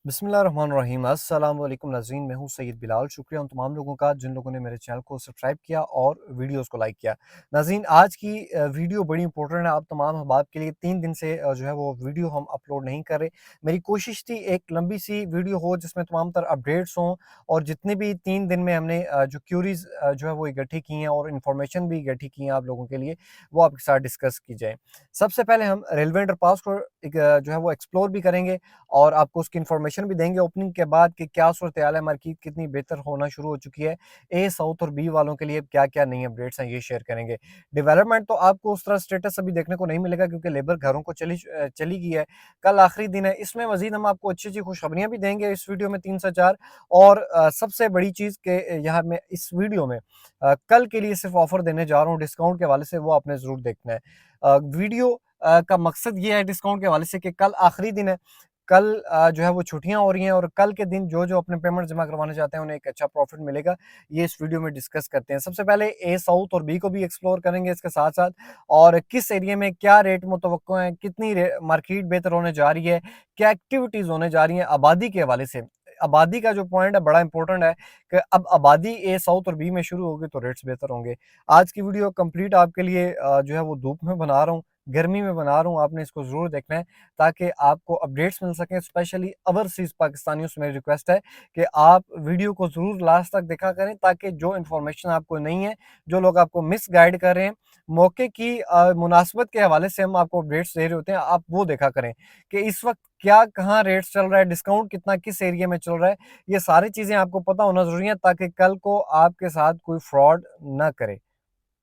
बिस्मिल्लाहिर्रहमानिर्रहीम अस्सलाम वालेकुम नाज़रीन, मैं हूं सैयद बिलाल। शुक्रिया उन तमाम लोगों का जिन लोगों ने मेरे चैनल को सब्सक्राइब किया और वीडियोस को लाइक किया। नाज़रीन, आज की वीडियो बड़ी इंपॉर्टेंट है आप तमाम अहबाब के लिए। 3 दिन से जो है वो वीडियो हम अपलोड नहीं कर रहे। मेरी कोशिश थी एक लंबी सी वीडियो हो जिसमें तमाम तर अपडेट्स हों और जितने भी 3 दिन में हमने जो क्यूरीज़ जो है वो इकट्ठी की हैं और इन्फॉर्मेशन भी इकट्ठी की हैं आप लोगों के लिए, वो आपके साथ डिस्कस की जाए। सबसे पहले हम रेलवे अंडरपास को जो है वो एक्सप्लोर भी करेंगे और आपको उसकी इन्फॉर्मेशन भी देंगे ओपनिंग के बाद कि क्या सूरत-ए-हाल है, मार्केट कितनी बेहतर होना शुरू हो चुकी है। ए साउथ और बी वालों के लिए क्या-क्या नई अपडेट्स हैं, ये शेयर करेंगे। डेवलपमेंट तो आपको उस तरह स्टेटस अभी देखने को नहीं मिलेगा क्योंकि लेबर घरों को चली गई है। कल आखिरी दिन है। इसमें मज़ीद हम आपको अच्छी-अच्छी खुशखबरियाँ भी देंगे इस वीडियो में 3 से 4 और सबसे बड़ी चीज़ के यहाँ मैं इस वीडियो में कल के लिए सिर्फ़ ऑफ़र देने जा रहा हूँ डिस्काउंट के हवाले से, वो आपने ज़रूर देखना है। वीडियो का मकसद ये है डिस्काउंट के हवाले से कि कल आखिरी दिन है। कल जो है वो छुट्टियाँ हो रही हैं और कल के दिन जो-जो अपने पेमेंट जमा करवाना चाहते हैं, उन्हें एक अच्छा प्रॉफ़िट मिलेगा। ये इस वीडियो में डिस्कस करते हैं। सबसे पहले ए साउथ और बी को भी एक्सप्लोर करेंगे इसके साथ-साथ और किस एरिया में क्या रेट मुतवक्को हैं, कितनी रे मार्केट बेहतर होने जा रही है, क्या एक्टिविटीज़ होने जा रही हैं आबादी के हवाले से। आबादी का जो पॉइंट है बड़ा इंपॉर्टेंट है कि अब आबादी ए साउथ और बी में शुरू होगी तो रेट्स बेहतर होंगे। आज की वीडियो कंप्लीट आपके लिए जो है वो धूप में बना रहा हूँ, गर्मी में बना रहा हूँ, आपने इसको ज़रूर देखना है ताकि आपको अपडेट्स मिल सकें। स्पेशली ओवरसीज़ पाकिस्तानियों से मेरी रिक्वेस्ट है कि आप वीडियो को ज़रूर लास्ट तक देखा करें ताकि जो इन्फॉर्मेशन आपको नहीं है, जो लोग आपको मिसगाइड कर रहे हैं, मौके की मुनासिबत के हवाले से हम आपको अपडेट्स दे रहे होते हैं, आप वो देखा करें कि इस वक़्त क्या कहाँ रेट्स चल रहा है, डिस्काउंट कितना किस एरिया में चल रहा है। ये सारी चीज़ें आपको पता होना ज़रूरी है ताकि कल को आपके साथ कोई फ्रॉड ना करे।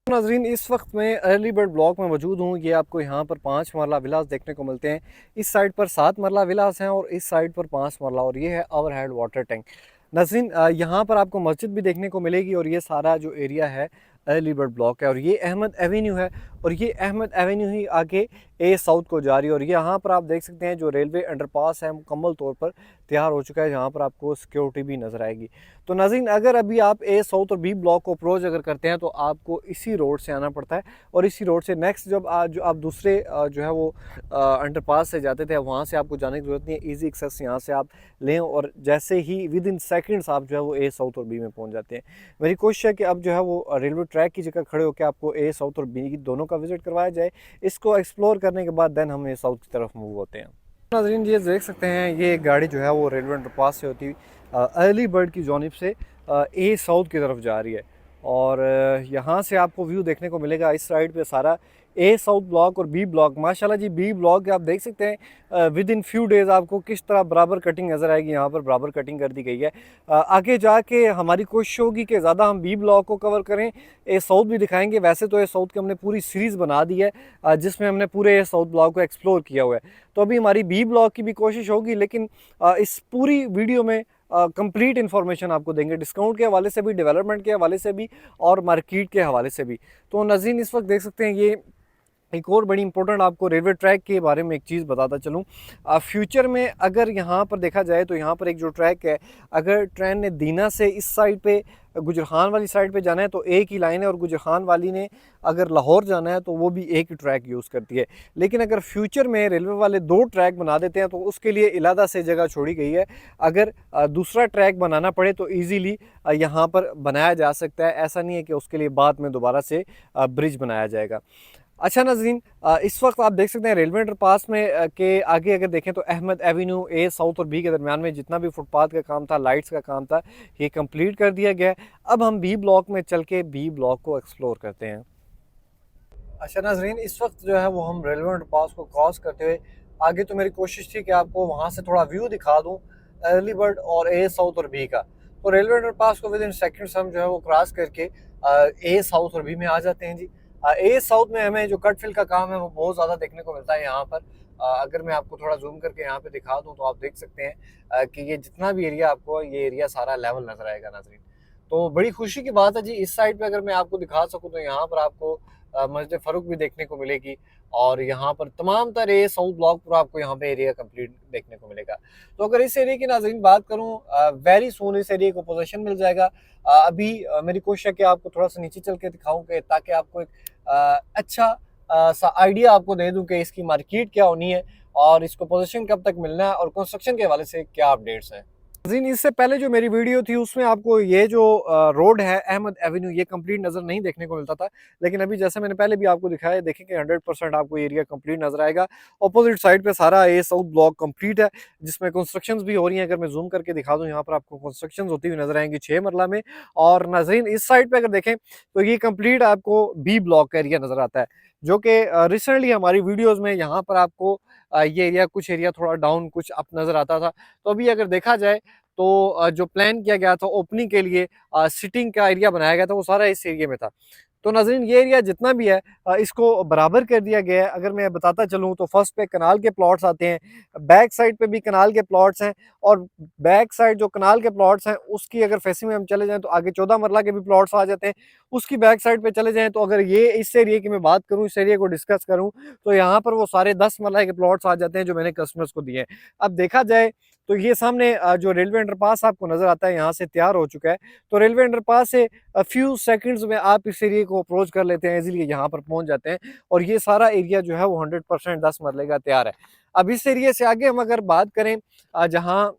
नाज़रीन, इस वक्त मैं अर्ली बर्ड ब्लॉक में मौजूद हूँ। ये आपको यहाँ पर 5 मरला विलास देखने को मिलते हैं। इस साइड पर 7 मरला विलास हैं और इस साइड पर 5 मरला, और ये है ओवरहेड वाटर टैंक। नाज़रीन, यहाँ पर आपको मस्जिद भी देखने को मिलेगी और ये सारा जो एरिया है अर्ली बर्ड ब्लॉक है और ये अहमद एवेन्यू है और ये अहमद एवेन्यू ही आगे ए साउथ को जा रही है और यहाँ पर आप देख सकते हैं जो रेलवे अंडरपास है मुकम्मल तौर पर तैयार हो चुका है, जहाँ पर आपको सिक्योरिटी भी नज़र आएगी। तो नाज़रीन, अगर अभी आप ए साउथ और बी ब्लॉक को अप्रोच अगर करते हैं तो आपको इसी रोड से आना पड़ता है और इसी रोड से नेक्स्ट जब जो आप दूसरे जो है वो अंडरपास से जाते थे, वहाँ से आपको जाने की ज़रूरत नहीं है। ईजी एक्सेस यहाँ से आप लें और जैसे ही विद इन सेकेंड्स आप जो है वो ए साउथ और बी में पहुँच जाते हैं। मेरी कोशिश है कि अब जो है वो रेलवे ट्रैक की जगह खड़े होकर आपको ए साउथ और बी दोनों का विजिट करवाया जाए। इसको एक्सप्लोर करने के बाद देन हम ए साउथ की तरफ मूव होते हैं। नाज़रीन, ये देख सकते हैं ये गाड़ी जो है वो रेलवे अंडरपास से होती हुई अर्ली बर्ड की जानिब से ए साउथ की तरफ जा रही है और यहाँ से आपको व्यू देखने को मिलेगा इस साइड पे सारा ए साउथ ब्लॉक और बी ब्लॉक। माशाल्लाह जी, बी ब्लॉक आप देख सकते हैं विद इन फ्यू डेज़ आपको किस तरह बराबर कटिंग नज़र आएगी। यहाँ पर बराबर कटिंग कर दी गई है। आगे जाके हमारी कोशिश होगी कि ज़्यादा हम बी ब्लॉक को कवर करें, ए साउथ भी दिखाएंगे। वैसे तो ए साउथ की हमने पूरी सीरीज़ बना दी है जिसमें हमने पूरे ए साउथ ब्लॉक को एक्सप्लोर किया हुआ है। तो अभी हमारी बी ब्लॉक की भी कोशिश होगी, लेकिन इस पूरी वीडियो में कंप्लीट इन्फॉर्मेशन आपको देंगे डिस्काउंट के हवाले से भी, डेवलपमेंट के हवाले से भी और मार्केट के हवाले से भी। तो नाज़रीन, इस वक्त देख सकते हैं ये एक और बड़ी इंपॉर्टेंट आपको रेलवे ट्रैक के बारे में एक चीज़ बताता चलूँ। फ्यूचर में अगर यहाँ पर देखा जाए तो यहाँ पर एक जो ट्रैक है, अगर ट्रेन ने दीना से इस साइड पे गुजरखान वाली साइड पे जाना है तो एक ही लाइन है और गुजरखान वाली ने अगर लाहौर जाना है तो वो भी एक ही ट्रैक यूज़ करती है। लेकिन अगर फ्यूचर में रेलवे वाले 2 ट्रैक बना देते हैं तो उसके लिए इलादा से जगह छोड़ी गई है। अगर दूसरा ट्रैक बनाना पड़े तो ईज़िली यहाँ पर बनाया जा सकता है। ऐसा नहीं है कि उसके लिए बाद में दोबारा से ब्रिज बनाया जाएगा। अच्छा नाज़रीन, इस वक्त आप देख सकते हैं रेलवे अंडरपास में के आगे अगर देखें तो अहमद एवेन्यू ए साउथ और बी के दरमियान में जितना भी फुटपाथ का काम था, लाइट्स का काम था, ये कंप्लीट कर दिया गया है। अब हम बी ब्लॉक में चल के बी ब्लॉक को एक्सप्लोर करते हैं। अच्छा नाज़रीन, इस वक्त जो है वो हम रेलवे अंडरपास को क्रॉस करते हुए आगे, तो मेरी कोशिश थी कि आपको वहाँ से थोड़ा व्यू दिखा दूँ अर्ली बर्ड और ए साउथ और बी का। तो रेलवे अंडरपास को विद इन सेकेंड्स हम जो है वो क्रॉस करके ए साउथ और बी में आ जाते हैं जी। ए साउथ में हमें जो कट फिल का काम है वो बहुत ज़्यादा देखने को मिलता है यहाँ पर। अगर मैं आपको थोड़ा जूम करके यहाँ पे दिखा दूँ तो आप देख सकते हैं कि ये जितना भी एरिया आपको, ये एरिया सारा लेवल नज़र आएगा नाज़रीन। तो बड़ी खुशी की बात है जी, इस साइड पे अगर मैं आपको दिखा सकूँ तो यहाँ पर आपको मस्जिद फ़ारूक भी देखने को मिलेगी और यहाँ पर तमाम तरह ये साउथ ब्लॉक पूरा आपको यहाँ पे एरिया कंप्लीट देखने को मिलेगा। तो अगर इस एरिया की नाज़रीन बात करूँ, वेरी सून इस एरिया को पोजीशन मिल जाएगा। अभी मेरी कोशिश है कि आपको थोड़ा सा नीचे चल के दिखाऊँ कि ताकि आपको एक अच्छा सा आइडिया आपको दे दूँ कि इसकी मार्केट क्या होनी है और इसको पोजीशन कब तक मिलना है और कंस्ट्रक्शन के हवाले से क्या अपडेट्स हैं। नाज़रीन, इससे पहले जो मेरी वीडियो थी उसमें आपको ये जो रोड है अहमद एवेन्यू, ये कंप्लीट नज़र नहीं देखने को मिलता था, लेकिन अभी जैसे मैंने पहले भी आपको दिखाया, देखें कि 100% आपको एरिया कंप्लीट नज़र आएगा। अपोजिट साइड पे सारा ए साउथ ब्लॉक कंप्लीट है, जिसमें कंस्ट्रक्शंस भी हो रही हैं। अगर मैं जूम करके दिखा दूँ, यहाँ पर आपको कंस्ट्रक्शंस होती हुई नज़र आएंगी 6 मरला में। और नाज़रीन, इस साइड पर अगर देखें तो ये कंप्लीट आपको बी ब्लॉक का एरिया नज़र आता है, जो कि रिसेंटली हमारी वीडियोज़ में यहाँ पर आपको ये एरिया, कुछ एरिया थोड़ा डाउन कुछ अप नज़र आता था। तो अभी अगर देखा जाए तो जो प्लान किया गया था ओपनिंग के लिए, सिटिंग का एरिया बनाया गया था, वो सारा इस एरिया में था। तो नाज़रीन, ये एरिया जितना भी है इसको बराबर कर दिया गया है। अगर मैं बताता चलूँ तो फर्स्ट पे कनाल के प्लॉट्स आते हैं, बैक साइड पे भी कनाल के प्लॉट्स हैं, और बैक साइड जो कनाल के प्लॉट्स हैं उसकी अगर फेसिंग में हम चले जाएँ तो आगे 14 मरला के भी प्लॉट्स आ जाते हैं। उसकी बैक साइड पे चले जाएँ तो अगर ये इस एरिया की मैं बात करूँ, इस एरिया को डिस्कस करूँ, तो यहाँ पर वो सारे 10 मरला के प्लॉट्स आ जाते हैं जो मैंने कस्टमर्स को दिए हैं। अब देखा जाए तो ये सामने जो रेलवे अंडरपास आपको नज़र आता है, यहाँ से तैयार हो चुका है। तो रेलवे अंडरपास से फ्यू सेकंड्स में आप इस एरिया को अप्रोच कर लेते हैं, इजीली यहाँ पर पहुँच जाते हैं, और ये सारा एरिया जो है वो 100% 10 मरले का तैयार है। अब इस एरिया से आगे हम अगर बात करें, जहाँ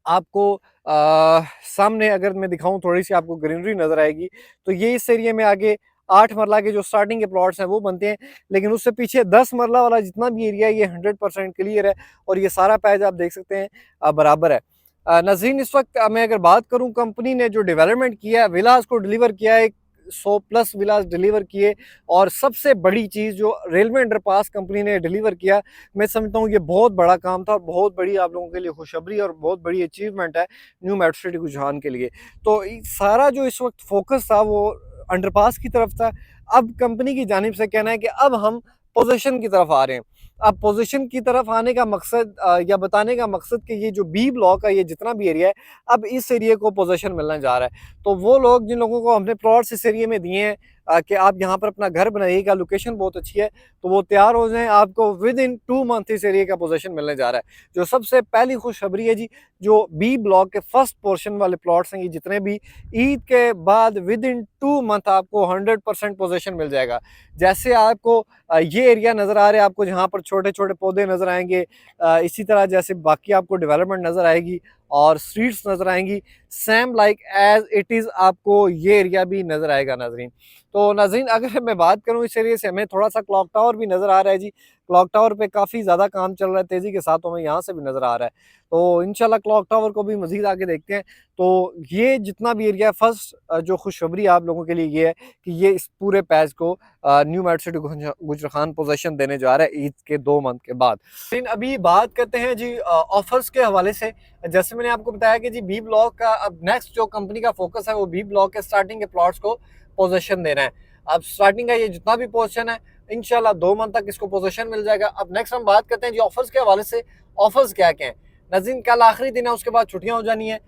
आपको सामने अगर मैं दिखाऊँ, थोड़ी-सी आपको ग्रीनरी नज़र आएगी, तो ये इस एरिया में आगे 8 मरला के जो स्टार्टिंग के प्लॉट्स हैं वो बनते हैं, लेकिन उससे पीछे 10 मरला वाला जितना भी एरिया है ये 100% क्लियर है, और ये सारा पैच आप देख सकते हैं बराबर है। नाज़रीन, इस वक्त मैं अगर बात करूँ, कंपनी ने जो डेवलपमेंट किया है, विलास को डिलीवर किया है, 100 प्लस विलास डिलीवर किए, और सबसे बड़ी चीज़ जो रेलवे अंडरपास कंपनी ने डिलीवर किया, मैं समझता हूँ ये बहुत बड़ा काम था और बहुत बड़ी आप लोगों के लिए खुशखबरी और बहुत बड़ी अचीवमेंट है न्यू मेट्रो सिटी गुजरान के लिए। तो सारा जो इस वक्त फोकस था वो अंडरपास की तरफ था। अब कंपनी की जानिब से कहना है कि अब हम पोजीशन की तरफ आ रहे हैं। अब पोजीशन की तरफ आने का मकसद या बताने का मकसद कि ये जो बी ब्लॉक है, ये जितना भी एरिया है, अब इस एरिया को पोजीशन मिलने जा रहा है। तो वो लोग जिन लोगों को हमने प्लॉट्स इस एरिया में दिए हैं कि आप यहाँ पर अपना घर बनाइएगा, लोकेशन बहुत अच्छी है, तो वो तैयार हो जाएं, आपको विद इन 2 मंथ इस एरिया का पोजीशन मिलने जा रहा है। जो सबसे पहली खुशखबरी है जी, जो बी ब्लॉक के फर्स्ट पोर्शन वाले प्लॉट्स हैं, ये जितने भी, ईद के बाद विद इन 2 मंथ आपको 100% पोजीशन मिल जाएगा। जैसे आपको ये एरिया नज़र आ रहा है, आपको जहाँ पर छोटे छोटे पौधे नज़र आएंगे, इसी तरह जैसे बाकी आपको डेवलपमेंट नज़र आएगी और स्ट्रीट्स नज़र आएंगी, same like as it is आपको ये एरिया भी नज़र आएगा नाज़रीन। तो नाज़रीन, अगर मैं बात करूँ इस एरिया से, हमें थोड़ा सा क्लॉक टावर भी नज़र आ रहा है जी। क्लॉक टावर पे काफ़ी ज़्यादा काम चल रहा है तेज़ी के साथ, हमें यहाँ से भी नज़र आ रहा है। तो इंशाल्लाह क्लॉक टावर को भी मज़ीद आगे देखते हैं। तो ये जितना भी एरिया, फर्स्ट जो खुशखबरी आप लोगों के लिए ये है कि ये इस पूरे पैच को न्यू मेट्रो सिटी गुजरान पोजीशन देने जा रहा है ईद के 2 मंथ के बाद। लेकिन अभी बात करते हैं जी ऑफर्स के हवाले से। जैसे मैंने आपको बताया कि जी बी ब्लॉक का अब नेक्स्ट जो कंपनी का फोकस है वो बी ब्लॉक के स्टार्टिंग के प्लॉट्स को पोजीशन देना है। अब स्टार्टिंग का ये जितना भी पोजीशन है, इंशाल्लाह 2 मंथ तक इसको पोजीशन मिल जाएगा। अब नेक्स्ट हम बात करते हैं जी ऑफर्स के हवाले से। ऑफर्स क्या क्या है नाज़रीन, कल आखिरी दिन है, उसके बाद छुट्टियां हो जानी है।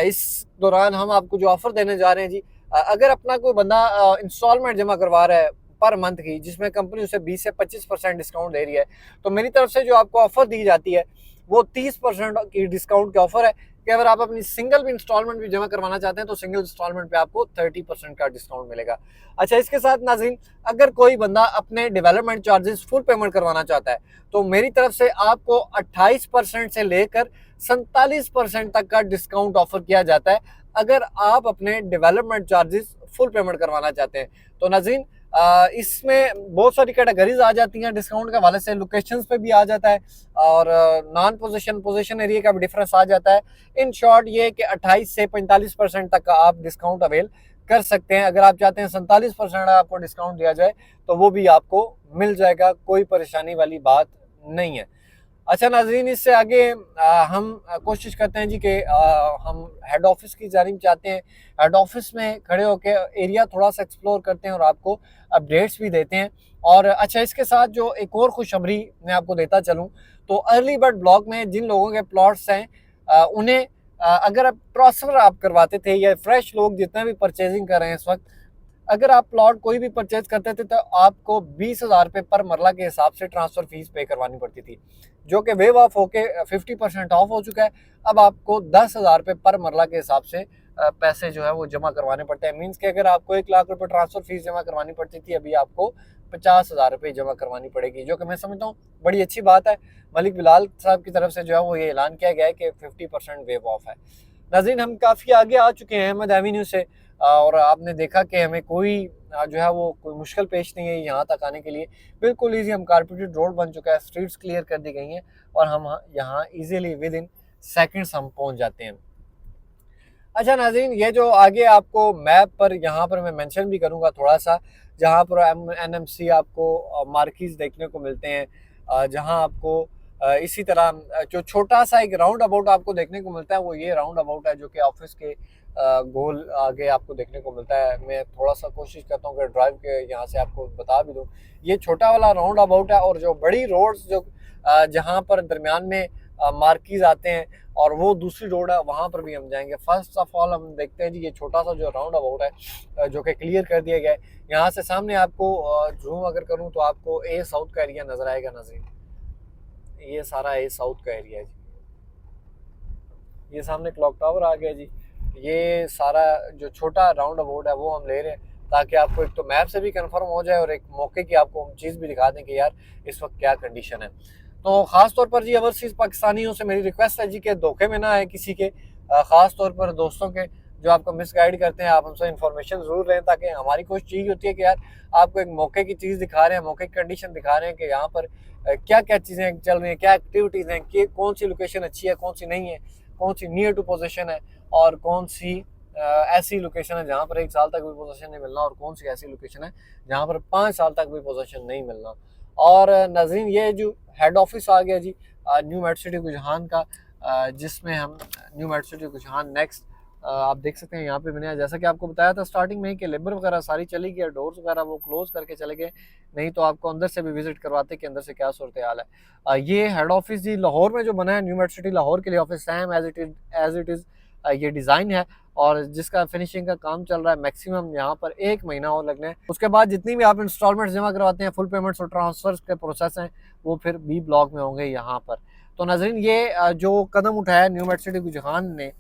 इस दौरान हम आपको जो ऑफर देने जा रहे हैं जी, अगर अपना कोई बंदा इंस्टॉलमेंट जमा करवा रहा है पर मंथ की, जिसमें कंपनी उसे 20 से 25% डिस्काउंट दे रही है, तो मेरी तरफ से जो आपको ऑफर दी जाती है वो 30% की डिस्काउंट की ऑफर है कि अगर आप अपनी सिंगल भी इंस्टॉलमेंट भी जमा करवाना चाहते हैं तो सिंगल इंस्टॉलमेंट पे आपको 30% का डिस्काउंट मिलेगा। अच्छा, इसके साथ नाज़रीन, अगर कोई बंदा अपने डेवलपमेंट चार्जेस फुल पेमेंट करवाना चाहता है तो मेरी तरफ से आपको 28% से लेकर 47% तक का डिस्काउंट ऑफर किया जाता है अगर आप अपने डेवलपमेंट चार्जेस फुल पेमेंट करवाना चाहते हैं। तो नाज़रीन, इसमें बहुत सारी कैटेगरीज आ जाती हैं डिस्काउंट के हवाले से, लोकेशंस पे भी आ जाता है और नॉन पोजीशन एरिया का भी डिफरेंस आ जाता है। इन शॉर्ट ये कि 28 से 45% तक का आप डिस्काउंट अवेल कर सकते हैं। अगर आप चाहते हैं 47% आपको डिस्काउंट दिया जाए तो वो भी आपको मिल जाएगा, कोई परेशानी वाली बात नहीं है। अच्छा नाज़रीन, इससे आगे हम कोशिश करते हैं जी कि हम हेड ऑफिस की जानिब चाहते हैं। हेड ऑफिस में खड़े होकर एरिया थोड़ा सा एक्सप्लोर करते हैं और आपको अपडेट्स भी देते हैं। और अच्छा, इसके साथ जो एक और खुशखबरी मैं आपको देता चलूँ, तो अर्ली बर्ड ब्लॉक में जिन लोगों के प्लॉट्स हैं उन्हें अगर आप ट्रांसफ़र आप करवाते थे, या फ्रेश लोग जितना भी परचेजिंग कर रहे हैं इस वक्त, अगर आप प्लॉट कोई भी परचेज करते थे तो आपको 20,000 रुपये पर मरला के हिसाब से ट्रांसफ़र फीस पे करवानी पड़ती थी, जो कि वेव ऑफ होके 50% ऑफ हो चुका है। अब आपको 10,000 रुपये पर मरला के हिसाब से पैसे जो है वो जमा करवाने पड़ते हैं। मीन्स कि अगर आपको 1 लाख रुपए ट्रांसफ़र फीस जमा करवानी पड़ती थी, अभी आपको 50,000 रुपये जमा करवानी पड़ेगी, जो कि मैं समझता हूँ बड़ी अच्छी बात है। मलिक बिलाल साहब की तरफ से जो है वो ये ऐलान किया गया है कि 50% वेव ऑफ है। नाज़रीन, हम काफ़ी आगे आ चुके हैं अहमद एवेन्यू से, और आपने देखा कि हमें कोई जो है वो कोई मुश्किल पेश नहीं है यहाँ तक आने के लिए। बिल्कुल ईज़ी, हम कारपेटेड रोड बन चुका है, स्ट्रीट्स क्लियर कर दी गई हैं और हम यहाँ ईज़िली विद इन सेकंड्स हम पहुँच जाते हैं। अच्छा नाज़रीन, ये जो आगे आपको मैप पर यहाँ पर मैं मेंशन भी करूँगा थोड़ा-सा, जहाँ पर एनएमसी आपको मार्कीज़ देखने को मिलते हैं, जहाँ आपको इसी तरह जो छोटा-सा एक राउंड अबाउट आपको देखने को मिलता है, वो ये राउंड अबाउट है जो कि ऑफिस के गोल आगे आपको देखने को मिलता है। मैं थोड़ा-सा कोशिश करता हूँ कि ड्राइव के यहाँ से आपको बता भी दूँ। ये छोटा वाला राउंड अबाउट है, और जो बड़ी रोड्स जो जहाँ पर दरमियान में मार्कीज़ आते हैं और वो दूसरी रोड है, वहाँ पर भी हम जाएंगे। फर्स्ट ऑफ ऑल हम देखते हैं जी, ये छोटा सा जो राउंड अबाउट है जो कि क्लियर कर दिया गया है। यहाँ से सामने आपको जूम अगर करूँ तो आपको ए साउथ का एरिया नज़र आएगा नाज़रीन। ये सारा ए साउथ का एरिया है जी। ये सामने क्लॉक टावर आ गया जी। ये सारा जो छोटा राउंड अबाउट है वो हम ले रहे हैं, ताकि आपको एक तो मैप से भी कंफर्म हो जाए और एक मौके की आपको हम चीज़ भी दिखा दें कि यार इस वक्त क्या कंडीशन है। तो ख़ास तौर पर जी ओवरसीज़ पाकिस्तानियों से मेरी रिक्वेस्ट है जी कि धोखे में ना आए किसी के, ख़ास तौर पर दोस्तों के जो आपको मिसगाइड करते हैं। आप हमसे इन्फॉर्मेशन ज़रूर लें, ताकि हमारी कोशिश यही होती है कि यार आपको एक मौके की चीज़ दिखा रहे हैं, मौके की कंडीशन दिखा रहे हैं कि यहाँ पर क्या क्या चीज़ें चल रही हैं, क्या एक्टिविटीज़ हैं, कि कौन सी लोकेशन अच्छी है, कौन सी नहीं है, कौन सी नियर टू पोजीशन है, और कौन सी ऐसी लोकेशन है जहाँ पर 1 साल तक भी पोजीशन नहीं मिलना, और कौन सी ऐसी लोकेशन है जहाँ पर 5 साल तक भी पोजीशन नहीं मिलना। और नाज़रीन, ये जो हेड ऑफिस आ गया जी न्यू मेट्रो सिटी गुजहान का, जिसमें हम न्यू मेट्रो सिटी गुजहान नेक्स्ट आप देख सकते हैं यहाँ पे मैंने जैसा कि आपको बताया था स्टार्टिंग में ही कि लेबर वगैरह सारी चली गई, डोर्स वगैरह वो क्लोज करके चले गए, नहीं तो आपको अंदर से भी विजिट करवाते कि अंदर से क्या सूरत हाल है। ये हेड ऑफिस जी लाहौर में जो बना है, न्यू मेट्रो सिटी लाहौर के लिए office same as it is ये डिज़ाइन है, और जिसका फिनिशिंग का काम चल रहा है। मैक्सिमम यहाँ पर 1 महीना और लगना है। उसके बाद जितनी भी आप इंस्टॉलमेंट्स जमा करवाते हैं, फुल पेमेंट्स और ट्रांसफर्स के प्रोसेस हैं, वो फिर बी ब्लॉक में होंगे यहाँ पर। तो नाज़रीन, ये जो कदम उठाया न्यू मेट्रो सिटी गुजहान ने,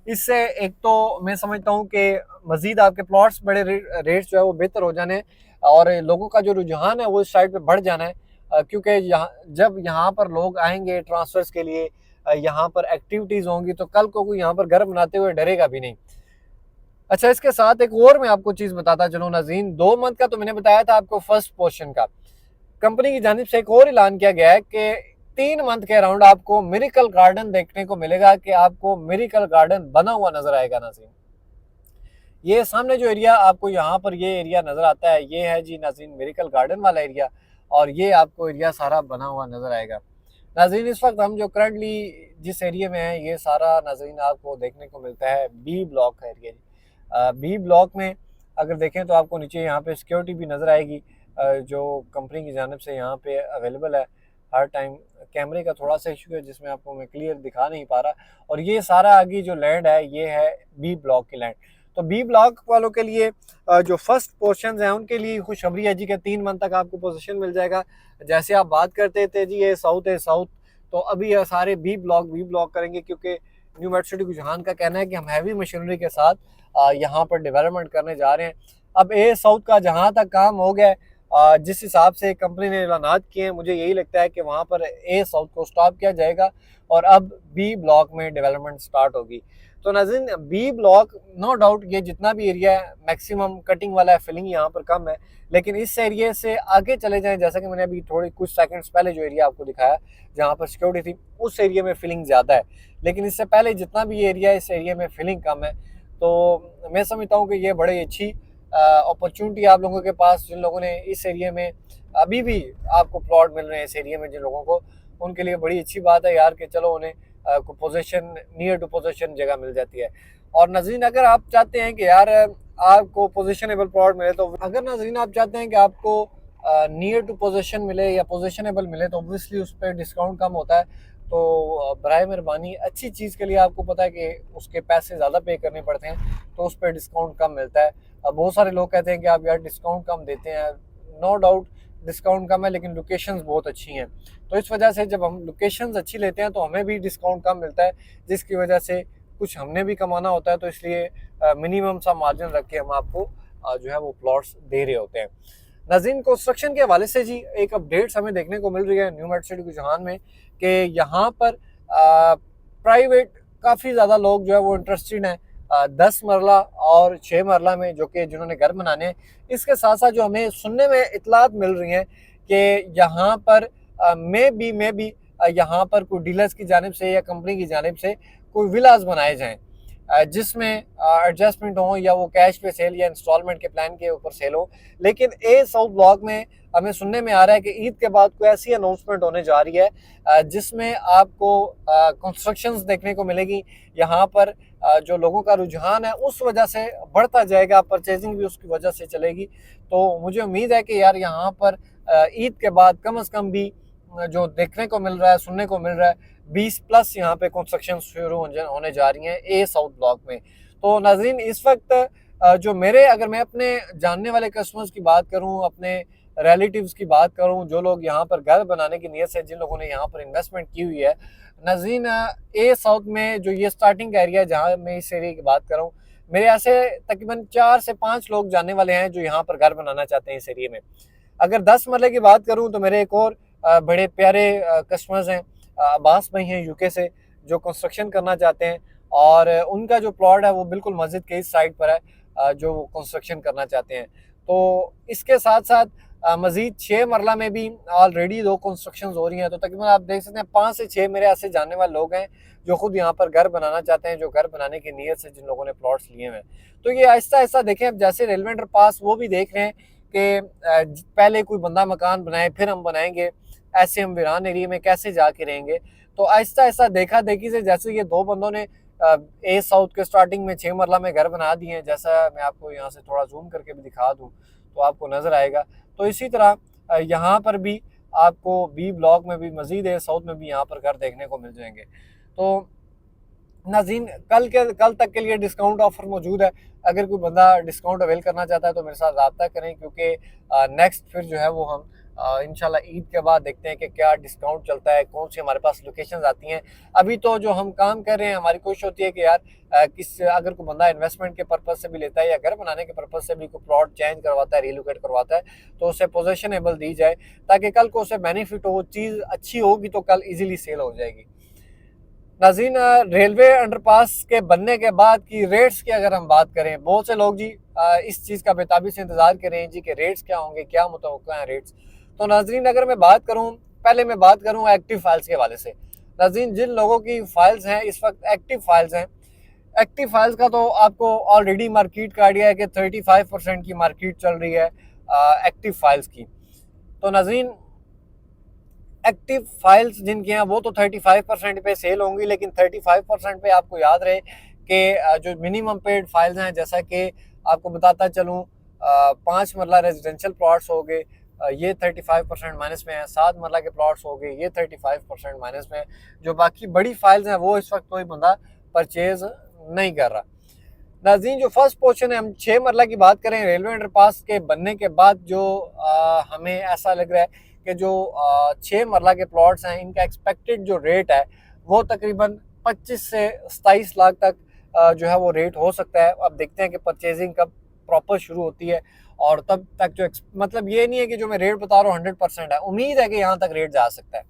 इससे एक तो मैं समझता हूँ कि मज़ीद आपके प्लॉट्स बड़े रेट्स जो है वो बेहतर हो जाने, और लोगों का जो रुझान है वो इस साइड पे बढ़ जाना है, क्योंकि यहाँ जब यहाँ पर लोग आएंगे ट्रांसफर्स के लिए, यहाँ पर एक्टिविटीज़ होंगी, तो कल को कोई यहाँ पर घर बनाते हुए डरेगा भी नहीं। अच्छा, इसके साथ एक और मैं आपको चीज़ बताता चलूँ नाज़रीन, 2 मंथ का तो मैंने बताया था आपको फर्स्ट पोर्शन का। कंपनी की जानिब से एक और ऐलान किया गया है कि 3 मंथ के अराउंड आपको मिरेकल गार्डन देखने को मिलेगा, कि आपको मिरेकल गार्डन बना हुआ नजर आएगा नाज़रीन। ये सामने जो एरिया आपको यहाँ पर ये एरिया नजर आता है, ये है जी नाज़रीन मिरेकल गार्डन वाला एरिया, और ये आपको एरिया सारा बना हुआ नजर आएगा। नाज़रीन, इस वक्त हम जो करंटली जिस एरिया में है, ये सारा नाज़रीन आपको देखने को मिलता है बी ब्लॉक का एरिया जी। बी ब्लॉक में अगर देखें तो आपको नीचे यहाँ पे सिक्योरिटी भी नज़र आएगी, जो कंपनी की जानिब से यहाँ पे अवेलेबल है हर टाइम। कैमरे का थोड़ा सा इशू है जिसमें आपको मैं क्लियर दिखा नहीं पा रहा। और ये सारा आगे जो लैंड है, ये है बी ब्लॉक की लैंड। तो बी ब्लॉक वालों के लिए जो फर्स्ट पोर्शन हैं उनके लिए खुशखबरी है जी कि 3 मंथ तक आपको पोजीशन मिल जाएगा। जैसे आप बात करते थे जी ये साउथ है साउथ, तो अभी ये सारे बी ब्लॉक करेंगे, क्योंकि न्यू मेट्रो सिटी गुजहान का कहना है कि हम हैवी मशीनरी के साथ यहाँ पर डेवलपमेंट करने जा रहे हैं। अब ए साउथ का जहाँ तक काम हो गया, जिस हिसाब से कंपनी ने ऐलानात किए हैं, मुझे यही लगता है कि वहाँ पर ए साउथ को स्टॉप किया जाएगा और अब बी ब्लॉक में डेवलपमेंट स्टार्ट होगी। तो नाज़रीन, बी ब्लॉक नो डाउट ये जितना भी एरिया है मैक्सिमम कटिंग वाला है, फिलिंग यहाँ पर कम है, लेकिन इस एरिया से आगे चले जाएं, जैसा कि मैंने अभी थोड़ी कुछ सेकंड्स पहले जो एरिया आपको दिखाया जहाँ पर सिक्योरिटी थी, उस एरिया में फिलिंग ज़्यादा है। लेकिन इससे पहले जितना भी एरिया है, इस एरिया में फिलिंग कम है। तो मैं समझता हूँ कि ये बड़ी अच्छी अपॉर्चुनिटी आप लोगों के पास, जिन लोगों ने इस एरिया में अभी भी आपको प्लॉट मिल रहे हैं इस एरिया में जिन लोगों को, उनके लिए बड़ी अच्छी बात है यार कि चलो उन्हें को पोजीशन नियर टू पोजीशन जगह मिल जाती है। और नाज़रीन, अगर आप चाहते हैं कि यार आपको पोजीशनेबल प्लॉट मिले, तो अगर नाज़रीन आप चाहते हैं कि आपको नियर टू पोजीशन मिले या पोजीशनेबल मिले, तो ऑब्वियसली उस पर डिस्काउंट कम होता है। तो बराए मेहरबानी, अच्छी चीज़ के लिए आपको पता है कि उसके पैसे ज़्यादा पे करने पड़ते हैं, तो उस पर डिस्काउंट कम मिलता है। बहुत सारे लोग कहते हैं कि आप यार डिस्काउंट कम देते हैं, नो डाउट डिस्काउंट कम है, लेकिन लोकेशंस बहुत अच्छी हैं। तो इस वजह से जब हम लोकेशंस अच्छी लेते हैं तो हमें भी डिस्काउंट कम मिलता है, जिसकी वजह से कुछ हमने भी कमाना होता है, तो इसलिए मिनिमम सा मार्जिन रख के हम आपको जो है वो प्लॉट्स दे रहे होते हैं। नाज़रीन, कंस्ट्रक्शन के हवाले से जी एक अपडेट्स हमें देखने को मिल रही है न्यू मेड सिटी गुजरान में कि यहाँ पर प्राइवेट काफ़ी ज़्यादा लोग जो है वो इंटरेस्टेड हैं 10 मरला और 6 मरला में, जो कि जिन्होंने घर बनाने हैं। इसके साथ साथ जो हमें सुनने में इतलात मिल रही हैं कि यहाँ पर मे बी यहाँ पर कोई डीलर्स की जानिब से या कंपनी की जानिब से कोई विलास बनाए जाएँ जिसमें एडजस्टमेंट हो, या वो कैश पे सेल या इंस्टॉलमेंट के प्लान के ऊपर सेल हो। लेकिन ए साउथ ब्लॉक में हमें सुनने में आ रहा है कि ईद के बाद कोई ऐसी अनाउंसमेंट होने जा रही है जिसमें आपको कंस्ट्रक्शंस देखने को मिलेगी। यहाँ पर जो लोगों का रुझान है उस वजह से बढ़ता जाएगा, परचेजिंग भी उसकी वजह से चलेगी। तो मुझे उम्मीद है कि यार यहाँ पर ईद के बाद कम से कम भी जो देखने को मिल रहा है, सुनने को मिल रहा है, 20 प्लस यहाँ पे कंस्ट्रक्शन शुरू होने जा रही हैं ए साउथ ब्लॉक में। तो नाज़रीन, इस वक्त जो अगर मैं अपने जानने वाले कस्टमर्स की बात करूँ, अपने रिलेटिव्स की बात करूँ, जो लोग यहाँ पर घर बनाने की नीयत से, जिन लोगों ने यहाँ पर इन्वेस्टमेंट की हुई है, नाज़रीन ए साउथ में जो ये स्टार्टिंग एरिया है जहाँ मैं इस एरिया की बात कर रहा हूँ, मेरे यहाँ से तकरीबन 4 से 5 लोग जानने वाले हैं जो यहाँ पर घर बनाना चाहते हैं इस एरिया में। अगर 10 मरले की बात करूँ तो मेरे एक और बड़े प्यारे कस्टमर्स हैं, अब्बास भाई हैं यूके से, जो कंस्ट्रक्शन करना चाहते हैं और उनका जो प्लॉट है वो बिल्कुल मस्जिद के इस साइड पर है जो वो कंस्ट्रक्शन करना चाहते हैं। तो इसके साथ साथ मज़ीद 6 मरला में भी ऑलरेडी 2 कंस्ट्रक्शन हो रही हैं। तो तकरीबन आप देख सकते हैं 5 से 6 मेरे ऐसे जानने वाले लोग हैं जो खुद यहाँ पर घर बनाना चाहते हैं, जो घर बनाने की नीयत से जिन लोगों ने प्लॉट्स लिए हुए हैं। तो ये आहिस्ता आहिस्ता देखें, अब जैसे रेलवे अंडर पास वो भी देख रहे हैं कि पहले कोई बंदा मकान बनाए फिर हम बनाएंगे, ऐसे हम वीरान एरिया में कैसे जाके रहेंगे। तो आहिस्ता आहिस्ता देखा देखी से जैसे ये 2 बंदों ने ए साउथ के स्टार्टिंग में 6 मरला में घर बना दिए हैं, जैसा मैं आपको यहाँ से थोड़ा जूम करके भी दिखा दूँ तो आपको नज़र आएगा। तो इसी तरह यहाँ पर भी आपको बी ब्लॉक में भी मजीद ए साउथ में भी यहाँ पर घर देखने को मिल जाएंगे। तो नाज़रीन, कल तक के लिए डिस्काउंट ऑफर मौजूद है। अगर कोई बंदा डिस्काउंट अवेल करना चाहता है तो मेरे साथ रब्ता करें, क्योंकि नेक्स्ट फिर जो है वो हम इंशाल्लाह ईद के बाद देखते हैं कि क्या डिस्काउंट चलता है, कौन सी हमारे पास लोकेशंस आती हैं। अभी तो जो हम काम कर रहे हैं, हमारी कोशिश होती है कि यार अगर कोई बंदा इन्वेस्टमेंट के पर्पज़ से भी लेता है या घर बनाने के पर्पज़ से भी कोई प्लॉट चेंज करवाता है, रिलोकेट करवाता है, तो उसे पोजेशनेबल दी जाए ताकि कल को उसे बेनिफिट हो। चीज़ अच्छी होगी तो कल ईजिली सेल हो जाएगी। नाज़रीन, रेलवे अंडरपास के बनने के बाद की रेट्स की अगर हम बात करें, बहुत से लोग जी इस चीज़ का बेताबी से इंतज़ार कर रहे हैं जी कि रेट्स क्या होंगे, क्या मुतवक्का है रेट्स। तो नाज़रीन, अगर मैं बात करूं, पहले मैं बात करूं एक्टिव फाइल्स के हवाले से। नाज़रीन, जिन लोगों की फाइल्स हैं इस वक्त एक्टिव फाइल्स हैं, एक्टिव फाइल्स का तो आपको ऑलरेडी मार्केट का आइडिया है कि 35% की मार्केट चल रही है एक्टिव फाइल्स की। तो नाज़रीन, एक्टिव फाइल्स जिनकी हैं वो तो 35% पे सेल होंगी, लेकिन 35% पे आपको याद रहे कि जो मिनिमम पेड फाइल्स हैं, जैसा कि आपको बताता चलूँ 5 मरला रेजिडेंशियल प्लॉट्स हो गए, ये 35% माइनस में है। 7 मरला के प्लॉट्स हो गए, ये 35% माइनस में है। जो बाकी बड़ी फाइल्स हैं वो इस वक्त कोई बंदा परचेज नहीं कर रहा। नाज़रीन, जो फर्स्ट पोर्शन है, हम 6 मरला की बात करें, रेलवे अंडरपास के बनने के बाद जो हमें ऐसा लग रहा है कि जो 6 मरला के प्लॉट्स हैं, इनका एक्सपेक्टेड जो रेट है वो तकरीबन 25 से 27 लाख तक जो है वो रेट हो सकता है। अब देखते हैं कि परचेजिंग कब प्रॉपर शुरू होती है, और तब तक जो मतलब ये नहीं है कि जो मैं रेट बता रहा हूँ 100% है, उम्मीद है कि यहाँ तक रेट जा सकता है।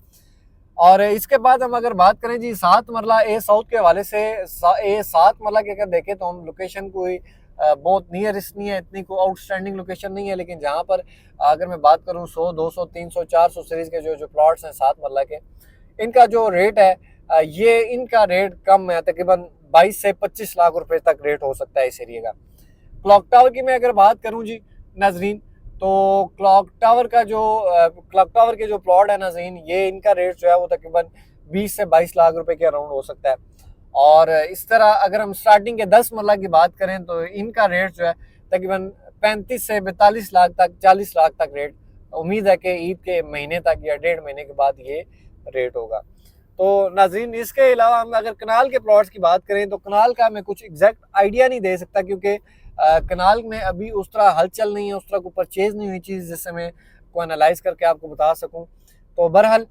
और इसके बाद हम अगर बात करें जी 7 मरला ए साउथ के हवाले से, ए 7 मरला की अगर देखें तो हम लोकेशन कोई बहुत नियरेस्ट नहीं है, इतनी कोई आउटस्टैंडिंग लोकेशन नहीं है, लेकिन जहाँ पर अगर मैं बात करूँ 100, 200, 300, 400 सीरीज़ के जो प्लॉट्स हैं 7 मरला के, इनका जो रेट है ये इनका रेट कम है, तकरीबन 22 से 25 लाख रुपए तक रेट हो सकता है इस एरिया का। क्लॉक टावर की मैं अगर बात करूँ जी नाज़रीन, तो क्लॉक टावर के जो प्लॉट है नाज़रीन, ये इनका रेट जो है वो तकरीबन 20 से 22 लाख रुपए के अराउंड हो सकता है। और इस तरह अगर हम स्टार्टिंग के 10 मरला की बात करें तो इनका रेट जो है तकरीबन 35 से 42 लाख तक, 40 लाख तक रेट उम्मीद है कि ईद के महीने तक या 1.5 महीने के बाद ये रेट होगा। तो नाज़रीन, इसके अलावा हम अगर कनाल के प्लॉट्स की बात करें तो कनाल का मैं कुछ एग्जैक्ट आइडिया नहीं दे सकता, क्योंकि कनाल में अभी उस तरह हलचल नहीं है, उस तरह को परचेज नहीं हुई चीज़ जिससे मैं को एनालाइज करके आपको बता सकूं। तो बहरहाल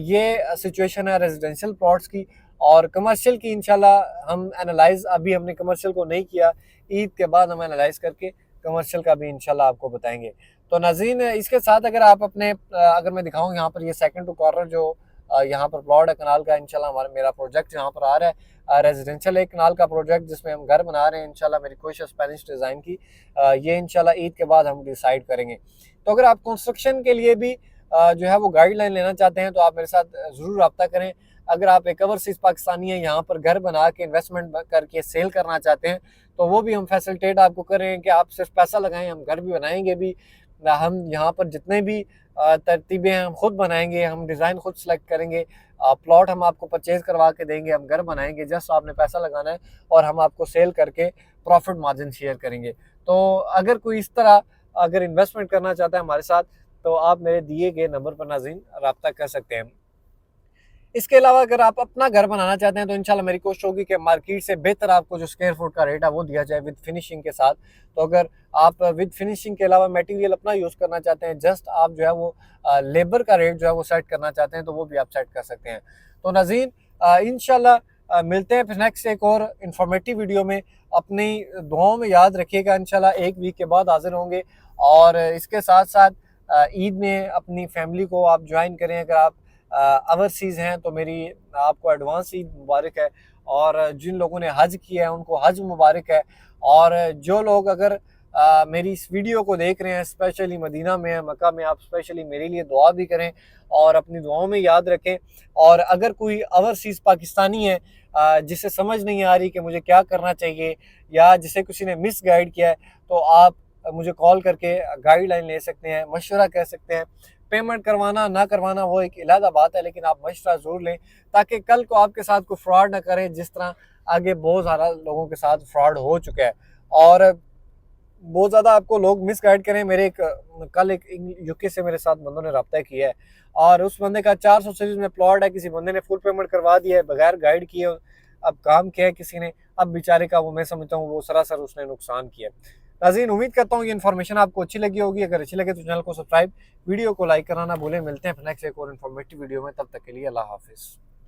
ये सिचुएशन है रेजिडेंशियल प्लॉट्स की। और कमर्शियल की इंशाल्लाह हम एनालाइज़ अभी हमने कमर्शियल को नहीं किया, ईद के बाद हम एनालाइज़ करके कमर्शियल का भी इंशाल्लाह आपको बताएँगे। तो नाज़रीन इसके साथ अगर आप अपने अगर मैं दिखाऊँ यहाँ पर ये सेकंड टू कॉर्नर जो यहाँ पर प्लॉट है कनाल का, इंशाल्लाह हमारा मेरा प्रोजेक्ट यहाँ पर आ रहा है रेजिडेंशियल एक कनाल का प्रोजेक्ट जिसमें हम घर बना रहे हैं। इंशाल्लाह मेरी कोशिश है स्पेनिश डिज़ाइन की, ये इंशाल्लाह ईद के बाद हम डिसाइड करेंगे। तो अगर आप कंस्ट्रक्शन के लिए भी जो है वो गाइडलाइन लेना चाहते हैं तो आप मेरे साथ ज़रूर रब्ता करें। अगर आप एक ओवरसीज़ पाकिस्तानी हैं, यहाँ पर घर बना के इन्वेस्टमेंट करके सेल करना चाहते हैं, तो वो भी हम फैसिलिटेट आपको करें कि आप सिर्फ पैसा लगाएं, हम घर भी बनाएंगे भी। हम यहाँ पर जितने भी तरतीबें हैं हम खुद बनाएंगे, हम डिज़ाइन खुद सेलेक्ट करेंगे, प्लॉट हम आपको परचेज़ करवा के देंगे, हम घर बनाएंगे, जस्ट आपने पैसा लगाना है और हम आपको सेल करके प्रॉफिट मार्जिन शेयर करेंगे। तो अगर कोई इस तरह अगर इन्वेस्टमेंट करना चाहता है हमारे साथ, तो आप मेरे दिए गए नंबर पर नाज़रीन रब्ता कर सकते हैं। इसके अलावा अगर आप अपना घर बनाना चाहते हैं तो इंशाल्लाह मेरी कोशिश होगी कि मार्केट से बेहतर आपको जो स्क्वायर फुट का रेट है वो दिया जाए विद फिनिशिंग के साथ। तो अगर आप विद फिनिशिंग के अलावा मटेरियल अपना यूज़ करना चाहते हैं, जस्ट आप जो है वो लेबर का रेट जो है वो सेट करना चाहते हैं, तो वो भी आप सेट कर सकते हैं। तो नाज़रीन इंशाल्लाह मिलते हैं फिर नेक्स्ट एक और इन्फॉर्मेटिव वीडियो में। अपनी दुआओं में याद रखिएगा, इंशाल्लाह एक वीक के बाद हाजिर होंगे। और इसके साथ साथ ईद में अपनी फैमिली को आप ज्वाइन करें। अगर आप ओवरसीज़ हैं तो मेरी आपको एडवांस ईद मुबारक है, और जिन लोगों ने हज किया है उनको हज मुबारक है। और जो लोग अगर मेरी इस वीडियो को देख रहे हैं स्पेशली मदीना में, मक्का में, आप स्पेशली मेरे लिए दुआ भी करें और अपनी दुआओं में याद रखें। और अगर कोई ओवरसीज़ पाकिस्तानी है जिसे समझ नहीं आ रही कि मुझे क्या करना चाहिए, या जिसे किसी ने मिस गाइड किया है, तो आप मुझे कॉल करके गाइडलाइन ले सकते हैं, मशवरा कह सकते हैं। पेमेंट करवाना ना करवाना वो एक अलग बात है, लेकिन आप मशवरा ज़रूर लें ताकि कल को आपके साथ कोई फ्रॉड ना करें, जिस तरह आगे बहुत ज़्यादा लोगों के साथ फ्रॉड हो चुका है और बहुत ज़्यादा आपको लोग मिस गाइड करें। मेरे कल एक यूके से मेरे साथ बंदों ने रब्ता किया है और उस बंदे का 400 सीरीज में प्लॉट है, किसी बंदे ने फुल पेमेंट करवा दिया है बगैर गाइड किए। अब काम किया है किसी ने, अब बेचारे का वो मैं समझता हूँ वो सरासर उसने नुकसान किया। नाज़रीन उम्मीद करता हूँ ये इन्फॉर्मेशन आपको अच्छी लगी होगी। अगर अच्छी लगे तो चैनल को सब्सक्राइब, वीडियो को लाइक कराना ना भूलें। मिलते हैं नेक्स्ट एक और इन्फॉर्मेटिव वीडियो में, तब तक के लिए अल्लाह हाफिज़।